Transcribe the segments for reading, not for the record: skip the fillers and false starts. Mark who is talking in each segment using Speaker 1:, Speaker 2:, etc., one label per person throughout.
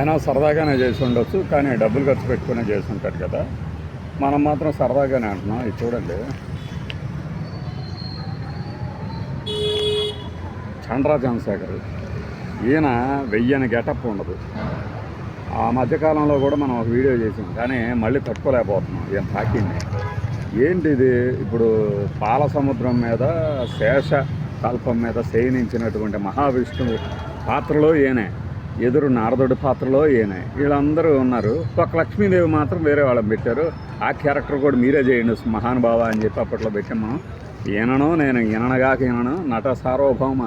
Speaker 1: ఆయన సరదాగానే చేసి ఉండొచ్చు, కానీ డబ్బులు ఖర్చు పెట్టుకునే చేసి ఉంటాడు కదా. మనం మాత్రం సరదాగానే అంటున్నాం. ఇది చూడండి, చండ్రా చంద్రశేఖర్. ఈయన వెయ్యని గెటప్ ఉండదు. ఆ మధ్యకాలంలో కూడా మనం ఒక వీడియో చేసాం, కానీ మళ్ళీ తట్టుకోలేకపోతున్నాం ఈయన తాకింది. ఏంటిది, ఇప్పుడు పాల సముద్రం మీద శేష కల్పం మీద శయనించినటువంటి మహావిష్ణువు పాత్రలో ఈయనే, ఎదురు నారదుడి పాత్రలో ఈయనే, వీళ్ళందరూ ఉన్నారు. ఒక లక్ష్మీదేవి మాత్రం వేరే వాళ్ళని పెట్టారు. ఆ క్యారెక్టర్ కూడా మీరే చేయండి మహానుభావ అని చెప్పి అప్పట్లో పెట్టాం మనం. ఈయనను నేను ఈయనగాక ఈయనను నట సార్వభౌమ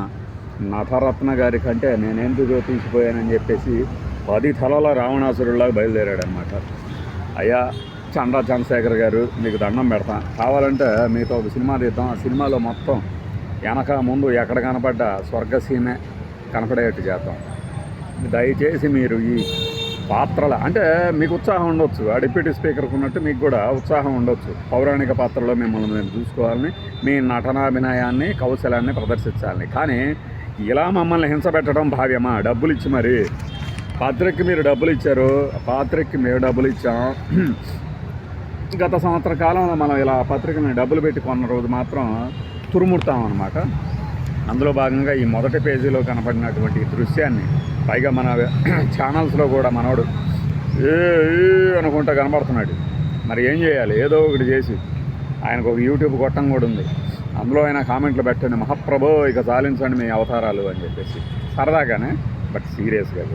Speaker 1: నటరత్న గారి కంటే నేనెందుకు తీసిపోయానని చెప్పేసి 10 తలల రావణాసురులాగా బయలుదేరాడనమాట. అయ్యా చండ్రా చంద్రశేఖర్ గారు, మీకు దండం పెడతాం. కావాలంటే మీతో ఒక సినిమా తీద్దాం. ఆ సినిమాలో మొత్తం వెనక ముందు ఎక్కడ కనపడ్డ స్వర్గసీమే కనపడేట్టు చేద్దాం. దయచేసి మీరు ఈ పాత్రల అంటే మీకు ఉత్సాహం ఉండొచ్చు, ఆ డిప్యూటీ స్పీకర్కి ఉన్నట్టు మీకు కూడా ఉత్సాహం ఉండొచ్చు. పౌరాణిక పాత్రలో మిమ్మల్ని మేము చూసుకోవాలని, మీ నటనాభినయాన్ని కౌశలాన్ని ప్రదర్శించాలని. కానీ ఇలా మమ్మల్ని హింసపెట్టడం భావ్యమా? డబ్బులు ఇచ్చి మరి పాత్రకి మీరు డబ్బులు ఇచ్చారు, పాత్రకి మేము డబ్బులు ఇచ్చాం. గత సంవత్సర కాలంలో మనం ఇలా పత్రికని డబ్బులు పెట్టి కొన్న రోజు మాత్రం తురుముడతాం అన్నమాట. అందులో భాగంగా ఈ మొదటి పేజీలో కనపడినటువంటి దృశ్యాన్ని, పైగా మన ఛానల్స్లో కూడా మనోడు ఏ అనుకుంటా కనబడుతున్నాడు. మరి ఏం చేయాలి? ఏదో ఒకటి చేసి ఆయనకు ఒక యూట్యూబ్ కొట్టం కూడా ఉంది. అందులో ఆయన కామెంట్లు పెట్టండి, మహాప్రభో ఇక చాలించండి మీ అవతారాలు అని చెప్పేసి. సరదాగానే, బట్ సీరియస్గా కూడా.